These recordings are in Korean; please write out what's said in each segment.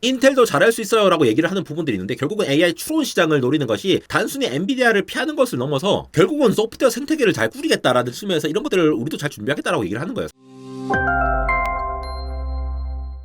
인텔도 잘할 수 있어요 라고 얘기를 하는 부분들이 있는데 결국은 AI 추론 시장을 노리는 것이 단순히 엔비디아를 피하는 것을 넘어서 결국은 소프트웨어 생태계를 잘 꾸리겠다라는 측면에서 이런 것들을 우리도 잘 준비하겠다라고 얘기를 하는 거예요.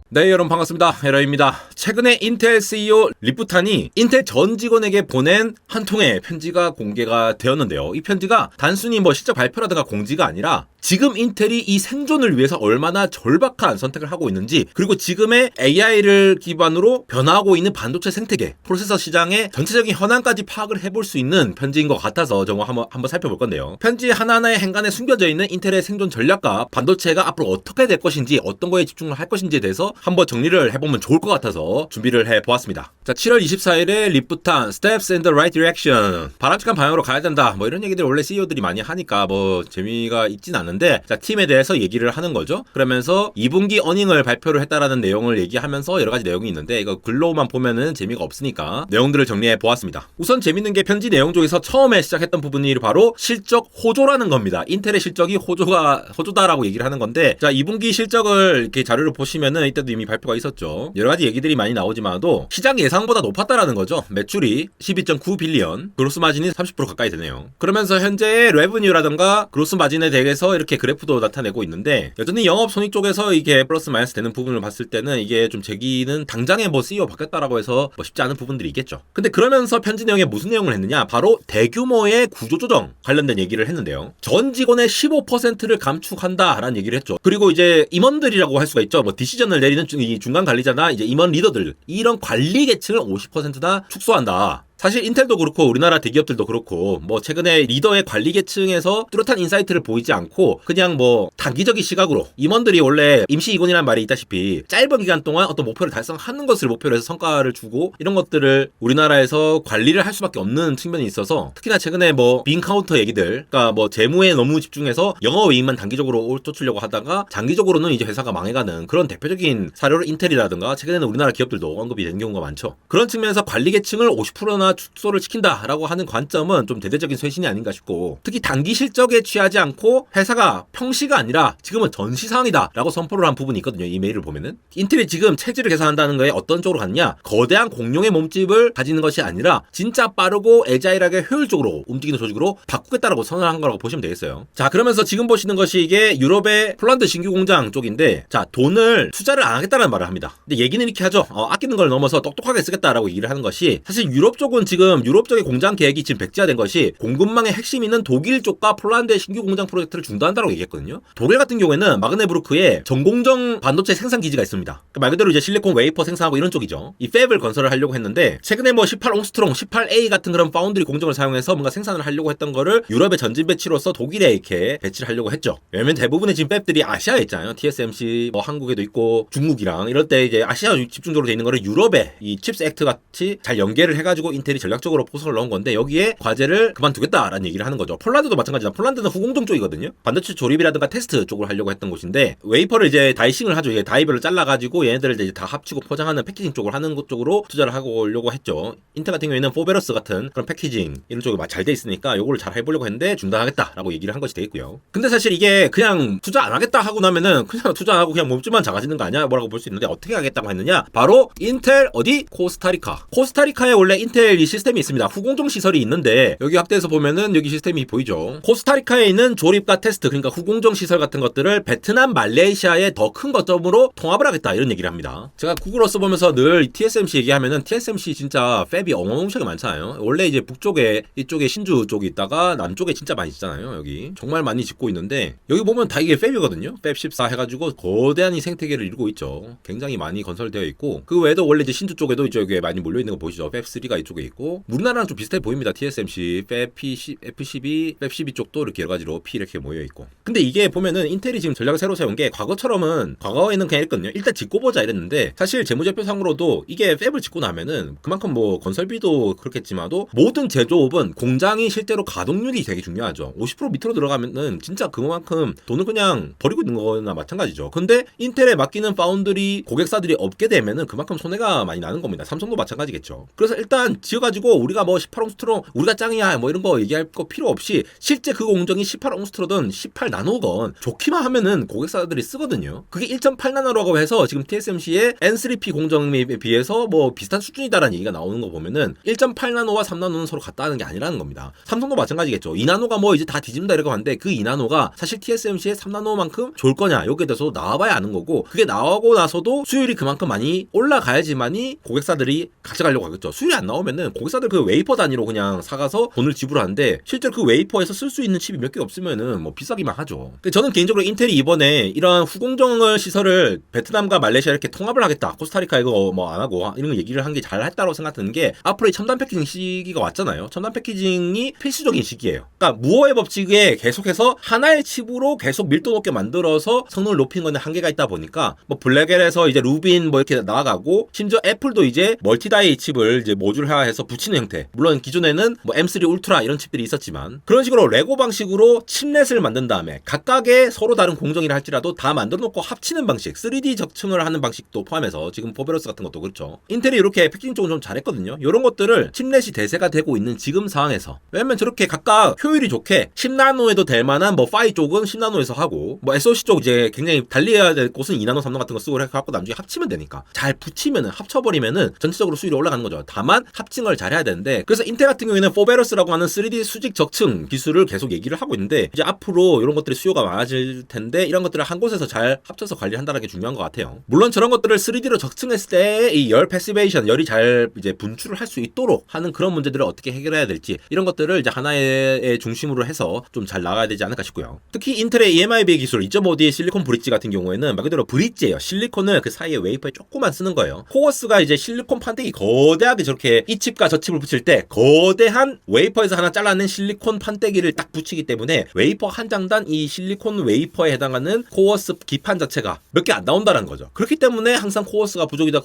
네, 여러분 반갑습니다. 에러입니다. 최근에 인텔 CEO 리프탄이 인텔 전 직원에게 보낸 한 통의 편지가 공개가 되었는데요. 이 편지가 단순히 실적 발표라든가 공지가 아니라 지금 인텔이 이 생존을 위해서 얼마나 절박한 선택을 하고 있는지, 그리고 지금의 AI를 기반으로 변화하고 있는 반도체 생태계, 프로세서 시장의 전체적인 현황까지 파악을 해볼 수 있는 편지인 것 같아서 정말 한번 살펴볼 건데요. 편지 하나하나의 행간에 숨겨져 있는 인텔의 생존 전략과 반도체가 앞으로 어떻게 될 것인지, 어떤 거에 집중을 할 것인지에 대해서 한번 정리를 해보면 좋을 것 같아서 준비를 해보았습니다. 자, 7월 24일에 리프탄 Steps in the Right Direction, 바람직한 방향으로 가야 된다, 이런 얘기들 원래 CEO들이 많이 하니까 재미가 있진 않은데, 자, 팀에 대해서 얘기를 하는 거죠. 그러면서 2분기 어닝을 발표를 했다라는 내용을 얘기하면서 여러 가지 내용이 있는데 이거 글로만 보면은 재미가 없으니까 내용들을 정리해 보았습니다. 우선 재밌는 게 편지 내용 중에서 처음에 시작했던 부분이 바로 실적 호조라는 겁니다. 인텔의 실적이 호조다라고 얘기를 하는 건데, 자, 2분기 실적을 이렇게 자료를 보시면은 이때도 이미 발표가 있었죠. 여러 가지 얘기들이 많이 나오지만도 시장 예상보다 높았다라는 거죠. 매출이 12.9 빌리언, 그로스 마진이 30% 가까이 되네요. 그러면서 현재의 레브뉴라든가 그로스 마진에 대해서 이렇게 그래프도 나타내고 있는데, 여전히 영업 손익 쪽에서 이게 플러스 마이너스 되는 부분을 봤을 때는 이게 좀 재기는 당장에 CEO 바뀌었다라고 해서 쉽지 않은 부분들이 있겠죠. 근데 그러면서 편지 내용에 무슨 내용을 했느냐, 바로 대규모의 구조조정 관련된 얘기를 했는데요. 전 직원의 15%를 감축한다라는 얘기를 했죠. 그리고 이제 임원들이라고 할 수가 있죠. 디시전을 내리는 이 중간 관리자나 이제 임원 리더들, 이런 관리 계층을 50%나 축소한다. 사실 인텔도 그렇고 우리나라 대기업들도 그렇고 최근에 리더의 관리 계층에서 뚜렷한 인사이트를 보이지 않고 그냥 단기적인 시각으로, 임원들이 원래 임시이곤이라는 말이 있다시피 짧은 기간 동안 어떤 목표를 달성하는 것을 목표로 해서 성과를 주고, 이런 것들을 우리나라에서 관리를 할 수밖에 없는 측면이 있어서, 특히나 최근에 빈 카운터 얘기들, 그러니까 재무에 너무 집중해서 영업이익만 단기적으로 쫓으려고 하다가 장기적으로는 이제 회사가 망해가는 그런 대표적인 사례로 인텔이라든가 최근에는 우리나라 기업들도 언급이 되는 경우가 많죠. 그런 측면에서 관리 계층을 50%나 축소를 시킨다라고 하는 관점은 좀 대대적인 쇄신이 아닌가 싶고, 특히 단기 실적에 취하지 않고 회사가 평시가 아니라 지금은 전시 상황이다라고 선포를 한 부분이 있거든요. 이 메일을 보면은 인텔이 지금 체질을 개선한다는 거에 어떤 쪽으로 갔냐, 거대한 공룡의 몸집을 가지는 것이 아니라 진짜 빠르고 애자일하게 효율적으로 움직이는 조직으로 바꾸겠다라고 선언한 거라고 보시면 되겠어요. 자, 그러면서 지금 보시는 것이 이게 유럽의 폴란드 신규 공장 쪽인데, 자, 돈을 투자를 안 하겠다는 말을 합니다. 근데 얘기는 이렇게 하죠. 아끼는 걸 넘어서 똑똑하게 쓰겠다라고 얘기를 하는 것이, 사실 유럽 쪽은 지금 유럽 쪽의 공장 계획이 지금 백지화된 것이 공급망의 핵심 있는 독일 쪽과 폴란드의 신규 공장 프로젝트를 중단한다고 얘기했거든요. 독일 같은 경우에는 마그네부르크에 전공정 반도체 생산 기지가 있습니다. 말 그대로 이제 실리콘 웨이퍼 생산하고 이런 쪽이죠. 이 팹을 건설을 하려고 했는데, 최근에 18옹스트롱, 18A 같은 그런 파운드리 공정을 사용해서 뭔가 생산을 하려고 했던 거를 유럽의 전진 배치로서 독일에 이렇게 배치를 하려고 했죠. 왜냐면 대부분의 지금 팹들이 아시아에 있잖아요. TSMC 한국에도 있고 중국이랑 이럴 때 이제 아시아 집중적으로 돼 있는 거를 유럽에 이 칩스 액트 같이 잘 연계를 해가지고 인텔이 전략적으로 포석을 넣은 건데, 여기에 과제를 그만두겠다라는 얘기를 하는 거죠. 폴란드도 마찬가지다. 폴란드는 후공정 쪽이거든요. 반도체 조립이라든가 테스트 쪽을 하려고 했던 곳인데, 웨이퍼를 이제 다이싱을 하죠. 이게 다이별로 잘라가지고 얘네들을 이제 다 합치고 포장하는 패키징 쪽을 하는 것 쪽으로 투자를 하고 오려고 했죠. 인텔 같은 경우에는 포베러스 같은 그런 패키징 이런 쪽이 잘 돼 있으니까 요거를 잘 해보려고 했는데 중단하겠다라고 얘기를 한 것이 되겠고요. 근데 사실 이게 그냥 투자 안 하겠다 하고 나면은 그냥 투자하고 그냥 몸집만 작아지는 거 아니야? 뭐라고 볼 수 있는데, 어떻게 하겠다고 했느냐? 바로 인텔 코스타리카. 코스타리카에 원래 인텔 이 시스템이 있습니다. 후공정 시설이 있는데, 여기 확대해서 보면은 여기 시스템이 보이죠. 코스타리카에 있는 조립과 테스트, 그러니까 후공정 시설 같은 것들을 베트남, 말레이시아의 더 큰 거점으로 통합을 하겠다, 이런 얘기를 합니다. 제가 구글어 써보면서 늘 TSMC 얘기하면은 TSMC 진짜 팹이 어마무시하게 많잖아요. 원래 이제 북쪽에 이쪽에 신주 쪽이 있다가 남쪽에 진짜 많이 있잖아요. 여기 정말 많이 짓고 있는데, 여기 보면 다 이게 팹이거든요. 팹 14 해가지고 거대한 이 생태계를 이루고 있죠. 굉장히 많이 건설되어 있고, 그 외에도 원래 이제 신주 쪽에도 이쪽에 많이 몰려 있는 거 보이시죠? 팹 3가 이쪽에 있고, 우리나라랑 좀 비슷해 보입니다. TSMC, 팹 F12, 팹 12 쪽도 이렇게 여러 가지로 P 이렇게 모여 있고. 근데 이게 보면은 인텔이 지금 전략을 새로 세운 게, 과거에는 그냥 이랬거든요. 일단 짓고 보자 이랬는데, 사실 재무제표상으로도 이게 팹을 짓고 나면은 그만큼 건설비도 그렇겠지만도 모든 제조업은 공장이 실제로 가동률이 되게 중요하죠. 50% 밑으로 들어가면은 진짜 그만큼 돈을 그냥 버리고 있는 거나 마찬가지죠. 근데 인텔에 맡기는 파운드리 고객사들이 없게 되면은 그만큼 손해가 많이 나는 겁니다. 삼성도 마찬가지겠죠. 그래서 일단 지어가지고 우리가 뭐 18옹스트로 우리가 짱이야 뭐 이런 거 얘기할 거 필요 없이 실제 그 공정이 18옹스트로든 18나노건 좋기만 하면은 고객사들이 쓰거든요. 그게 1.8나노라고 해서 지금 TSMC의 N3P 공정에 비해서 뭐 비슷한 수준이다라는 얘기가 나오는 거 보면은 1.8나노와 3나노는 서로 같다 하는 게 아니라는 겁니다. 삼성도 마찬가지겠죠. 2나노가 뭐 이제 다 뒤집는다 이렇게 하는데 그 2나노가 사실 TSMC의 3나노만큼 좋을 거냐 여기에 대해서 나와봐야 아는 거고 그게 나오고 나서도 수율이 그만큼 많이 올라가야지만이 고객사들이 가져가려고 하겠죠. 수율이 안 나오면은 고객사들 그 웨이퍼 단위로 그냥 사가서 돈을 지불하는데 실제로 그 웨이퍼에서 쓸 수 있는 칩이 몇 개 없으면은 뭐 비싸기만 하죠. 저는 개인적으로 인텔이 이번에 이런 후공정 시설을 베트남과 말레이시아 이렇게 통합을 하겠다. 코스타리카 이거 뭐 안 하고 이런 거 얘기를 한 게 잘 했다고 생각드는 게 앞으로 이 첨단 패키징 시기가 왔잖아요. 첨단 패키징이 필수적인 시기예요. 그러니까 무어의 법칙에 계속해서 하나의 칩으로 계속 밀도 높게 만들어서 성능을 높이는 거는 한계가 있다 보니까 뭐 블랙엘에서 이제 루빈 뭐 이렇게 나아가고 심지어 애플도 이제 멀티다이 칩을 이제 모듈화해서 붙이는 형태. 물론 기존에는 뭐 M3 울트라 이런 칩들이 있었지만 그런 식으로 레고 방식으로 칩넷을 만든 다음에 각각의 서로 다른 공정이라 할지라도 다 만들어 놓고 합치는 방식, 3D 적층을 하는 방식도 포함해서 지금 포베러스 같은 것도 그렇죠. 인텔이 이렇게 패키징 쪽은 좀 잘했거든요. 이런 것들을 칩넷이 대세가 되고 있는 지금 상황에서 왜냐면 저렇게 각각 효율이 좋게 10나노에도 될 만한 뭐 파이 쪽은 10나노에서 하고 뭐 SoC 쪽 이제 굉장히 달리해야 될 곳은 2나노, 3나노 같은 거 쓰고 해갖고 나중에 합치면 되니까 잘 붙이면은 합쳐버리면은 전체적으로 수율이 올라가는 거죠. 다만 합칭을 잘 해야 되는데 그래서 인텔 같은 경우에는 포베러스라고 하는 3D 수직 적층 기술을 계속 얘기를 하고 있는데 이제 앞으로 이런 것들이 수요가 많아질 텐데 이런 것들을 한 곳에서 잘 합쳐서 관리한다는 게 중요한 것 같아요. 물론 저런 것들을 3D로 적층했을 때 이 열 패시베이션 열이 잘 이제 분출을 할 수 있도록 하는 그런 문제들을 어떻게 해결해야 될지 이런 것들을 이제 하나의 중심으로 해서 좀 잘 나가야 되지 않을까 싶고요. 특히 인텔의 EMIB 기술 2.5D 실리콘 브릿지 같은 경우에는 말 그대로 브릿지예요. 실리콘을 그 사이에 웨이퍼에 조금만 쓰는 거예요. 코어스가 이제 실리콘 판때기 거대하게 저렇게 이 칩과 저 칩을 붙일 때 거대한 웨이퍼에서 하나 잘라낸 실리콘 판때기를 딱 붙이기 때문에 웨이퍼 한 장단 이 실리콘 웨이퍼에 해당하는 코어스 기판 자체가 몇 개 안 나온다는 거죠. 그렇기 때문에 항상 코어스가 부족이다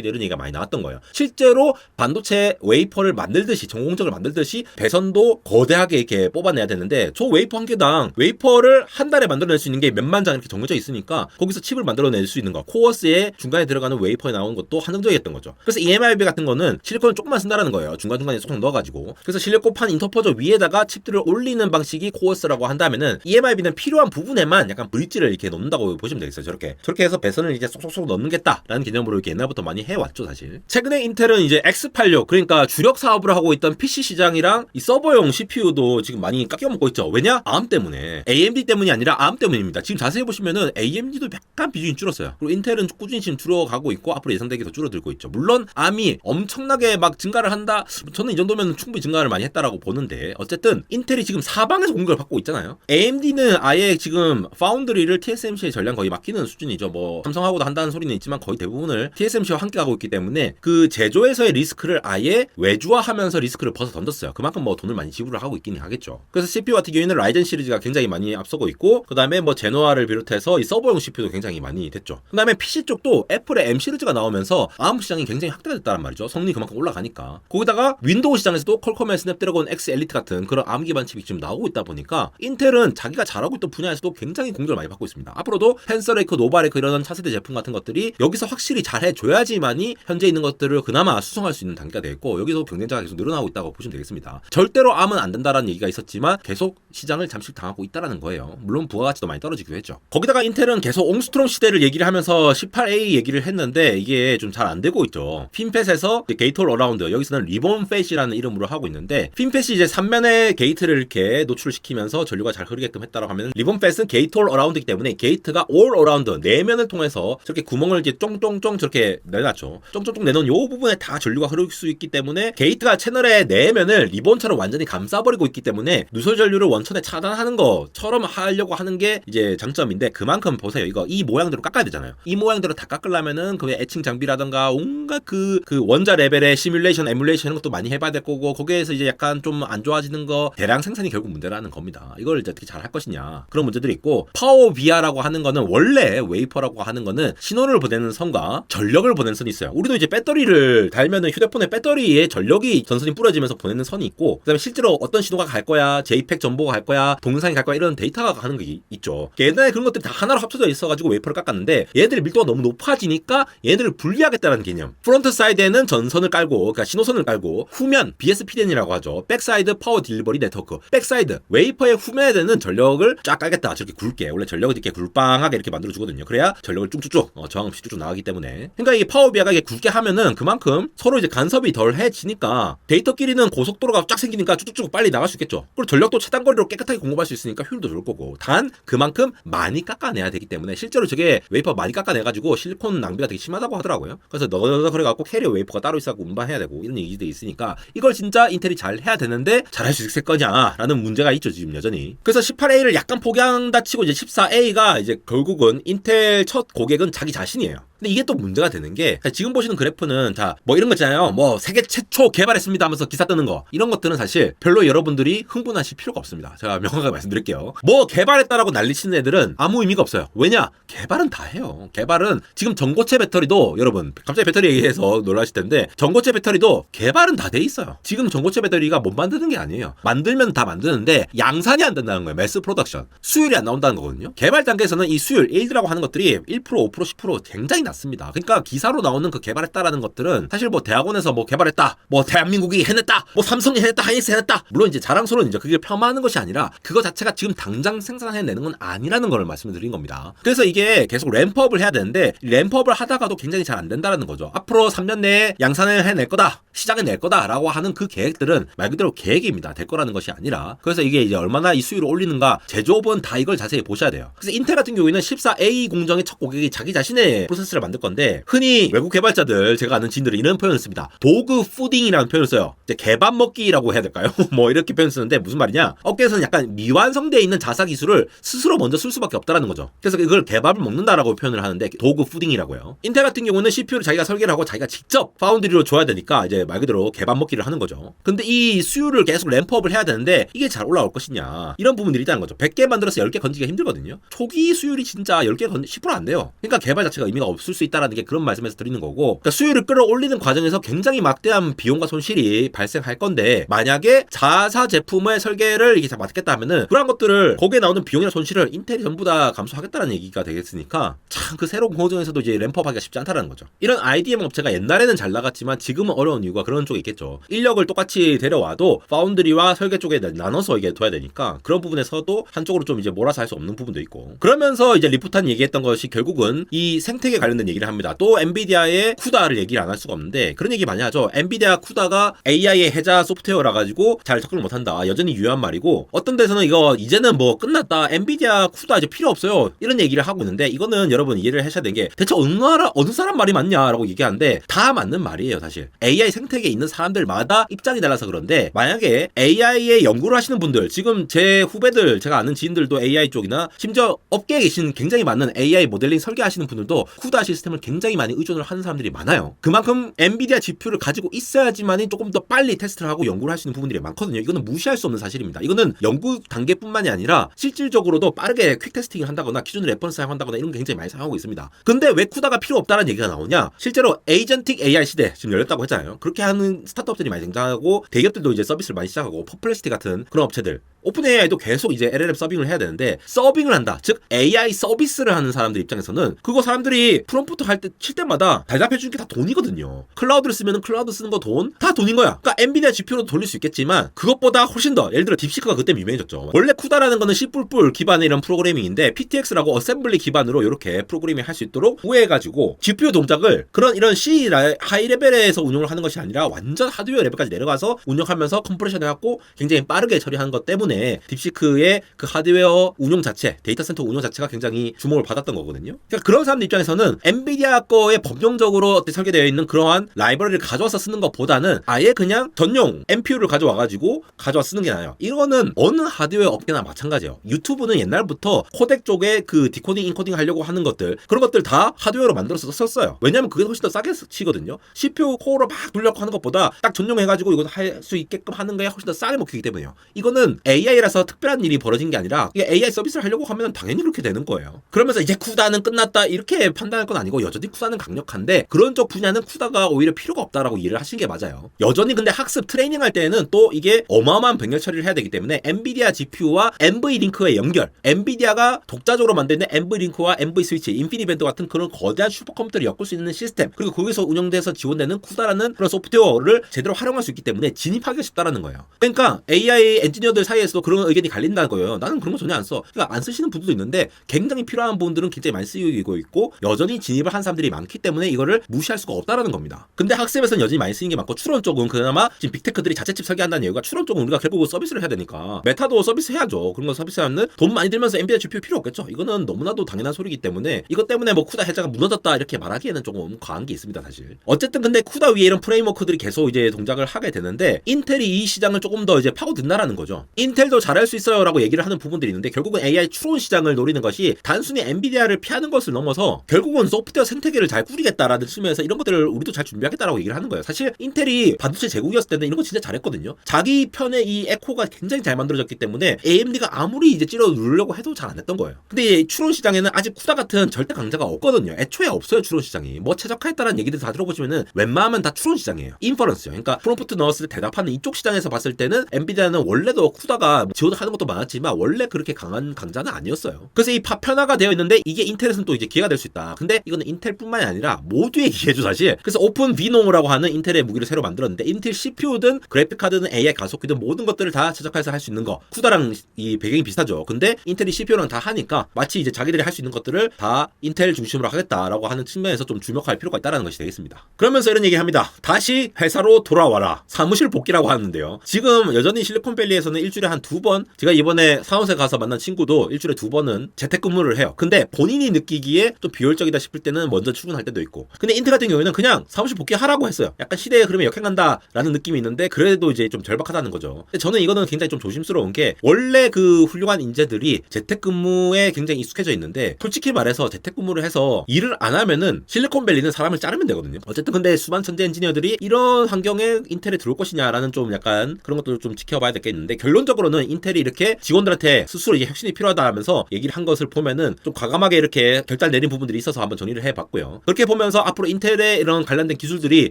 이런 얘기가 많이 나왔던 거예요. 실제로 반도체 웨이퍼를 만들듯이 전공정을 만들듯이 배선도 거대하게 이렇게 뽑아내야 되는데 저 웨이퍼 한 개당 웨이퍼를 한 달에 만들어낼 수 있는 게 몇만 장 이렇게 정해져 있으니까 거기서 칩을 만들어낼 수 있는 거 코어스에 중간에 들어가는 웨이퍼에 나오는 것도 한정적이었던 거죠. 그래서 EMIB 같은 거는 실리콘을 조금만 쓴다는 거예요. 중간중간에 쏙 넣어가지고 그래서 실리콘판 인터포저 위에다가 칩들을 올리는 방식이 코어스라고 한다면은 EMIB는 필요한 부분에만 약간 브릿지를 이렇게 넣는다고 보시면 되겠어요. 저렇게 해서 배선을 이제 쏙쏙쏙 넣는겠다라는 개념으로 이렇게 옛날부터 많이 해왔죠 사실. 최근에 인텔은 이제 X86 그러니까 주력 사업을 하고 있던 PC 시장이랑 이 서버용 CPU도 지금 많이 깎여먹고 있죠. 왜냐? ARM 때문에. AMD 때문이 아니라 ARM 때문입니다. 지금 자세히 보시면은 AMD도 약간 비중이 줄었어요. 그리고 인텔은 꾸준히 지금 줄어가고 있고 앞으로 예상되게 더 줄어들고 있죠. 물론 ARM이 엄청나게 막 증가를 한다. 저는 이 정도면 충분히 증가를 많이 했다라고 보는데 어쨌든 인텔이 지금 사방에서 공격을 받고 있잖아요. AMD는 아예 지금 파운드리를 TSMC의 전량 거의 맡기는 수준이죠. 뭐 삼성하고도 한다는 소리는 있지만 거의 대부분을 TSMC와 함께 하고 있기 때문에 그 제조에서의 리스크를 아예 외주화하면서 리스크를 벗어 던졌어요. 그만큼 뭐 돈을 많이 지불을 하고 있긴 하겠죠. 그래서 CPU 같은 경우에는 라이젠 시리즈가 굉장히 많이 앞서고 있고 그 다음에 뭐 제노아를 비롯해서 이 서버용 CPU도 굉장히 많이 됐죠. 그 다음에 PC 쪽도 애플의 M 시리즈가 나오면서 ARM 시장이 굉장히 확대가 됐다는 말이죠. 성능이 그만큼 올라가니까. 거기다가 윈도우 시장에서도 퀄컴의 스냅드래곤 X 엘리트 같은 그런 ARM 기반 칩이 지금 나오고 있다 보니까 인텔은 자기가 잘하고 있던 분야에서도 굉장히 공격을 많이 받고 있습니다. 앞으로도 펜서레이크, 노바레이크 이런 차세대 제품 같은 것들이 여기서 확실히 잘해줘야지만이 현재 있는 것들을 그나마 수성할 수 있는 단계가 되겠고 여기서 경쟁자가 계속 늘어나고 있다고 보시면 되겠습니다. 절대로 ARM은 안 된다라는 얘기가 있었지만 계속 시장을 잠식당하고 있다라는 거예요. 물론 부가가치도 많이 떨어지기도 했죠. 거기다가 인텔은 계속 옹스트롬 시대를 얘기를 하면서 18A 얘기를 했는데 이게 좀 잘 안 되고 있죠. 핀팻에서 게이트 어라운드 여기서는 리본 팻이라는 이름으로 하고 있는데 핀팻이 이제 3면의 게이트를 이렇게 노출을 시키면서 전류가 잘 흐르게끔 했다고 하면 리본 팻은 게이트 어라운드이기 때문에 게이트가 올 어라운드 내면을 통해서 저렇게 구멍을 이렇게 쫑쫑쫑 저렇게 내놨죠. 쫑쫑쫑 내놓은 요 부분에 다 전류가 흐를 수 있기 때문에 게이트가 채널의 내면을 리본처럼 완전히 감싸버리고 있기 때문에 누설 전류를 원천에 차단하는 것처럼 하려고 하는 게 이제 장점인데 그만큼 보세요. 이거 이 모양대로 깎아야 되잖아요. 이 모양대로 다 깎으려면은 그 애칭 장비라던가 온갖 그 원자 레벨의 시뮬레이션, 에뮬레이션 이런 것도 많이 해봐야 될 거고 거기에서 이제 약간 좀 안 좋아지는 거 대량 생산이 결국 문제라는 겁니다. 이걸 이제 어떻게 잘 할 것이냐 그런 문제들이 있고 파워 비아라고 하는 거는 원래 웨이퍼라고 하는 거는 신호를 보내는 선과 전력을 보내는 선이 있어요. 우리도 이제 배터리를 달면은 휴대폰의 배터리에 전력이 전선이 뿌려지면서 보내는 선이 있고 그다음에 실제로 어떤 신호가 갈 거야, JPEG 정보가 갈 거야, 동영상이 갈 거야 이런 데이터가 가는 게 있죠. 옛날에 그런 것들이 다 하나로 합쳐져 있어가지고 웨이퍼를 깎았는데 얘들이 밀도가 너무 높아지니까 얘들을 분리하겠다는 개념. 프론트 사이드에는 전선을 깔고 그러니까 신호선을 깔고 후면 BSPDN이라고 하죠. 백사이드 파워 딜리버리 네트워크. 백사이드 웨이퍼의 후면에 되는 전력을 쫙 깔겠다. 저렇게 굵게. 원래 전력을 이렇게 굴빵하게 이렇게 만들어 주거든요. 그래야 전력을 쭉쭉쭉 저항 없이 쭉쭉 나가기 때문에. 그러니까 이 파워비아가 이게 굵게 하면은 그만큼 서로 이제 간섭이 덜해지니까 데이터끼리는 고속도로가 쫙 생기니까 쭉쭉쭉 빨리 나갈 수 있겠죠. 그리고 전력도 최단 거리로 깨끗하게 공급할 수 있으니까 효율도 좋을 거고. 단 그만큼 많이 깎아내야 되기 때문에 실제로 저게 웨이퍼 많이 깎아내가지고 실리콘 낭비가 되게 심하다고 하더라고요. 그래서 너가 그래갖고 캐리어 웨이퍼가 따로 있어갖고 운반해야 되고 이런 얘기도 있으니까 이걸 진짜 인텔이 잘 해야 되는데 잘할 수 있을 거냐라는 문제가 있죠 지금 여전히. 그래서 18A를 약간 포기한다 치고 이제 14A가 이제 결국은 인텔 첫 고객은 자기 자신이에요. 근데 이게 또 문제가 되는 게 지금 보시는 그래프는 자 뭐 이런 거 있잖아요. 뭐 세계 최초 개발했습니다 하면서 기사 뜨는 거 이런 것들은 사실 별로 여러분들이 흥분하실 필요가 없습니다. 제가 명확하게 말씀드릴게요. 뭐 개발했다라고 난리치는 애들은 아무 의미가 없어요. 왜냐? 개발은 다 해요. 개발은 지금 전고체 배터리도 여러분 갑자기 배터리 얘기해서 놀라실 텐데 전고체 배터리도 개발은 다 돼 있어요. 지금 전고체 배터리가 못 만드는 게 아니에요. 만들면 다 만드는데 양산이 안 된다는 거예요. 매스 프로덕션. 수율이 안 나온다는 거거든요. 개발 단계에서는 이 수율 일드라고 하는 것들이 1%, 5%, 10% 굉장히 낮습니다. 그러니까 기사로 나오는 그 개발했다라는 것들은 사실 뭐 대학원에서 뭐 개발했다, 뭐 대한민국이 해냈다, 뭐 삼성이 해냈다, 하이닉스 해냈다. 물론 이제 자랑스러운 이제 그게 폄하하는 것이 아니라 그거 자체가 지금 당장 생산해내는 건 아니라는 걸 말씀을 드린 겁니다. 그래서 이게 계속 램프업을 해야 되는데 램프업을 하다가도 굉장히 잘 안 된다라는 거죠. 앞으로 3년 내에 양산을 해낼 거다, 시장에 낼 거다라고 하는 그 계획들은 말 그대로 계획입니다. 될 거라는 것이 아니라. 그래서 이게 이제 얼마나 이 수율을 올리는가 제조업은 다 이걸 자세히 보셔야 돼요. 그래서 인텔 같은 경우에는 14A 공정의 첫 고객이 자기 자신의 프로세스를 만들 건데 흔히 외국 개발자들 제가 아는 지인들은 이런 표현을 씁니다. 도그 푸딩이라는 표현을 써요. 이제 개밥 먹기라고 해야 될까요? 뭐 이렇게 표현 쓰는데 무슨 말이냐? 업계에서는 약간 미완성되어 있는 자사 기술을 스스로 먼저 쓸 수밖에 없다라는 거죠. 그래서 이걸 개밥을 먹는다라고 표현을 하는데 도그 푸딩이라고요. 인텔 같은 경우는 CPU를 자기가 설계를 하고 자기가 직접 파운드리로 줘야 되니까 이제 말 그대로 개밥 먹기를 하는 거죠. 근데 이 수율을 계속 램프업을 해야 되는데 이게 잘 올라올 것이냐 이런 부분들이 있다는 거죠. 100개 만들어서 10개 건지기가 힘들거든요. 초기 수율이 진짜 10개 10%안 돼요. 그러니까 개발 자체가 의미가 없을 수 있다라는 게 그런 말씀에서 드리는 거고, 그러니까 수율을 끌어올리는 과정에서 굉장히 막대한 비용과 손실이 발생할 건데 만약에 자사 제품의 설계를 이렇게 다 맡겠다 하면은 그런 것들을 거기에 나오는 비용이나 손실을 인텔이 전부 다 감수하겠다는 얘기가 되겠으니까 참 그 새로운 공정에서도 이제 램프업하기가 쉽지 않다라는 거죠. 이런 IDM 업체가 옛날에는 잘 나갔지만 지금은 어려운 이유가 그런 쪽에 있겠죠. 인력을 똑같이 데려와도 파운드리와 설계 쪽에 나눠서 이게 둬야 되니까 그런 부분에서도 한쪽으로 좀 이제 몰아서 할 수 없는 부분도 있고. 그러면서 이제 리프탄이 얘기했던 것이 결국은 이 생태계 관련된 얘기를 합니다. 또 엔비디아의 쿠다를 얘기를 안 할 수가 없는데 그런 얘기 많이 하죠. 엔비디아 쿠다가 AI의 해자 소프트웨어라 가지고 잘 접근을 못한다. 여전히 유효한 말이고 어떤 데서는 이거 이제는 뭐 끝났다. 엔비디아 쿠다 이제 필요 없어요. 이런 얘기를 하고 있는데 이거는 여러분 이해를 하셔야 되는 게 대체 어느 사람 말이 맞냐라고 얘기하는데 다 맞는 말이에요. 사실 AI 생태계에 있는 사람들마다 입장이 달라서 그런데 만약에 AI의 연구를 하시는 분들 지금 제 후배들 제가 아는 지인들도 AI 쪽이나 심지어 업계에 계신 굉장히 많은 AI 모델링 설계하시는 분들도 쿠다 시스템을 굉장히 많이 의존을 하는 사람들이 많아요. 그만큼 엔비디아 GPU를 가지고 있어야지만이 조금 더 빨리 테스트를 하고 연구를 할 수 있는 부분들이 많거든요. 이거는 무시할 수 없는 사실입니다. 이거는 연구 단계뿐만이 아니라 실질적으로도 빠르게 퀵 테스팅을 한다거나 기존 레퍼런스 사용한다거나 이런 게 굉장히 많이 사용하고 있습니다. 근데 왜 쿠다가 필요 없다는 얘기가 나오냐? 실제로 에이전틱 AI 시대 지금 열렸다고 했잖아요. 그렇게 하는 스타트업들이 많이 등장하고 대기업들도 이제 서비스를 많이 시작하고 퍼플렉시티 같은 그런 업체들 오픈 AI도 계속 이제 LLM 서빙을 해야 되는데 서빙을 한다. 즉 AI 서비스를 하는 사람들 입장에서는 그거 사람들이 프롬프트 할 때 칠 때마다 대답해 주는 게 다 돈이거든요. 클라우드를 쓰면 클라우드 쓰는 거 돈 다 돈인 거야. 그러니까 엔비디아 GPU로도 돌릴 수 있겠지만 그것보다 훨씬 더 예를 들어 딥시크가 그때 유명해졌죠. 원래 쿠다라는 거는 C++ 기반의 이런 프로그래밍인데 PTX라고 어셈블리 기반으로 이렇게 프로그래밍 할 수 있도록 우회해가지고 GPU 동작을 그런 이런 C 하이 레벨에서 운영을 하는 것이 아니라 완전 하드웨어 레벨까지 내려가서 운영하면서 컴프레션 해갖고 굉장히 빠르게 처리하는 것 때문에 딥시크의 그 하드웨어 운용 자체, 데이터 센터 운용 자체가 굉장히 주목을 받았던 거거든요. 그러니까 그런 사람들 입장에서는 엔비디아 거에 법령적으로 설계되어 있는 그러한 라이브러리를 가져와서 쓰는 것보다는 아예 그냥 전용 NPU를 가져와가지고 쓰는 게 나아요. 이거는 어느 하드웨어 업계나 마찬가지예요. 유튜브는 옛날부터 코덱 쪽에 그 디코딩, 인코딩 하려고 하는 것들 그런 것들 다 하드웨어로 만들어서 썼어요. 왜냐면 그게 훨씬 더 싸게 치거든요. CPU 코어로 막 돌려고 하는 것보다 딱 전용해가지고 이거 할 수 있게끔 하는 게 훨씬 더 싸게 먹히기 때문에요. 이거는 AI AI라서 특별한 일이 벌어진 게 아니라 이게 AI 서비스를 하려고 하면 당연히 그렇게 되는 거예요. 그러면서 이제 쿠다는 끝났다 이렇게 판단할 건 아니고 여전히 쿠다는 강력한데 그런 쪽 분야는 쿠다가 오히려 필요가 없다라고 이해를 하신 게 맞아요. 여전히 근데 학습 트레이닝 할 때는 또 이게 어마어마한 병렬 처리를 해야 되기 때문에 엔비디아 GPU와 NV링크의 연결, 엔비디아가 독자적으로 만드는 NV링크와 NV스위치, 인피니밴드 같은 그런 거대한 슈퍼컴퓨터를 엮을 수 있는 시스템, 그리고 거기서 운영돼서 지원되는 쿠다라는 그런 소프트웨어를 제대로 활용할 수 있기 때문에 진입하기가 쉽다라는 거예요. 그러니까 AI 엔지니어들 사이에서도 그런 의견이 갈린다는 거예요. 나는 그런 거 전혀 안 써. 그러니까 안 쓰시는 분들도 있는데 굉장히 필요한 부분들은 굉장히 많이 쓰이고 있고 여전히 진입을 한 사람들이 많기 때문에 이거를 무시할 수가 없다라는 겁니다. 근데 학습에서는 여전히 많이 쓰이는 게 많고 추론 쪽은 그나마 지금 빅테크들이 자체칩 설계한다는 이유가 추론 쪽은 우리가 결국 서비스를 해야 되니까 메타도 서비스 해야죠. 그런 거 서비스하면 돈 많이 들면서 엔비디아 GPU 필요 없겠죠. 이거는 너무나도 당연한 소리이기 때문에 이것 때문에 뭐 쿠다 해자가 무너졌다 이렇게 말하기에는 조금 과한 게 있습니다 사실. 어쨌든 근데 쿠다 위에 이런 프레임워크들이 계속 이제 동작을 하게 되는데 인텔이 이 시장을 조금 더 이제 파고든다라는 거죠. 인텔도 잘할 수 있어요라고 얘기를 하는 부분들이 있는데 결국은 AI 추론 시장을 노리는 것이 단순히 엔비디아를 피하는 것을 넘어서 결국은 소프트웨어 생태계를 잘 꾸리겠다라는 측면에서 이런 것들을 우리도 잘 준비하겠다라고 얘기를 하는 거예요. 사실 인텔이 반도체 제국이었을 때는 이런 거 진짜 잘했거든요. 자기 편의 이 에코가 굉장히 잘 만들어졌기 때문에 AMD가 아무리 이제 찌러 누르려고 해도 잘 안 했던 거예요. 근데 이 추론 시장에는 아직 쿠다 같은 절대 강자가 없거든요. 애초에 없어요 추론 시장이. 뭐 최적화했다는 얘기들 다 들어보시면은 웬만하면 다 추론 시장이에요. 인퍼런스요. 그러니까 프롬프트 넣었을 때 대답하는 이쪽 시장에서 봤을 때는 엔비디아는 원래도 쿠다가 지원하는 것도 많았지만 원래 그렇게 강한 강자는 아니었어요. 그래서 이 파편화가 되어 있는데 이게 인텔에서는 또 이제 기회가 될 수 있다. 근데 이거는 인텔뿐만이 아니라 모두의 기회죠 사실. 그래서 오픈 비노라고 하는 인텔의 무기를 새로 만들었는데 인텔 CPU든 그래픽 카드든 AI 가속기든 모든 것들을 다 최적화해서 할 수 있는 거. 쿠다랑 이 배경이 비슷하죠. 근데 인텔이 CPU랑 다 하니까 마치 이제 자기들이 할 수 있는 것들을 다 인텔 중심으로 하겠다라고 하는 측면에서 좀 주목할 필요가 있다는 것이 되겠습니다. 그러면서 이런 얘기합니다. 다시 회사로 돌아와라. 사무실 복귀라고 하는데요. 지금 여전히 실리콘밸리에서는 일주일에 한 2번, 제가 이번에 사무실에 가서 만난 친구도 일주일에 2번은 재택근무를 해요. 근데 본인이 느끼기에 좀 비효율적이다 싶을 때는 먼저 출근할 때도 있고. 근데 인텔 같은 경우에는 그냥 사무실 복귀하라고 했어요. 약간 시대의 흐름에 역행한다라는 느낌이 있는데 그래도 이제 좀 절박하다는 거죠. 근데 저는 이거는 굉장히 좀 조심스러운 게 원래 그 훌륭한 인재들이 재택근무에 굉장히 익숙해져 있는데 솔직히 말해서 재택근무를 해서 일을 안 하면은 실리콘밸리는 사람을 자르면 되거든요. 어쨌든 근데 수많은 천재 엔지니어들이 이런 환경에 인텔에 들어올 것이냐라는 좀 약간 그런 것도 좀 지켜봐야 되겠는데 결론적으로는 인텔이 이렇게 직원들한테 스스로 이제 혁신이 필요하다 하면서 얘기를 한 것을 보면은 좀 과감하게 이렇게 결단 내린 부분들이 있어서 한번 정리를 해봤고요. 그렇게 보면서 앞으로 인텔의 이런 관련된 기술들이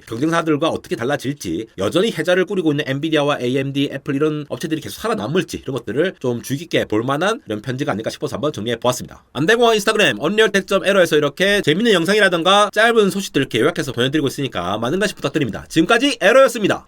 경쟁사들과 어떻게 달라질지 여전히 해자를 꾸리고 있는 엔비디아와 AMD, 애플 이런 업체들이 계속 살아남을지 이런 것들을 좀 주의 깊게 볼만한 이런 편지가 아닐까 싶어서 한번 정리해 보았습니다. 안되고 인스타그램 언리얼텍.에러에서 이렇게 재밌는 영상이라던가 짧은 소식들 이렇게 요약해서 보내드리고 있으니까 많은 관심 부탁드립니다. 지금까지 에러였습니다.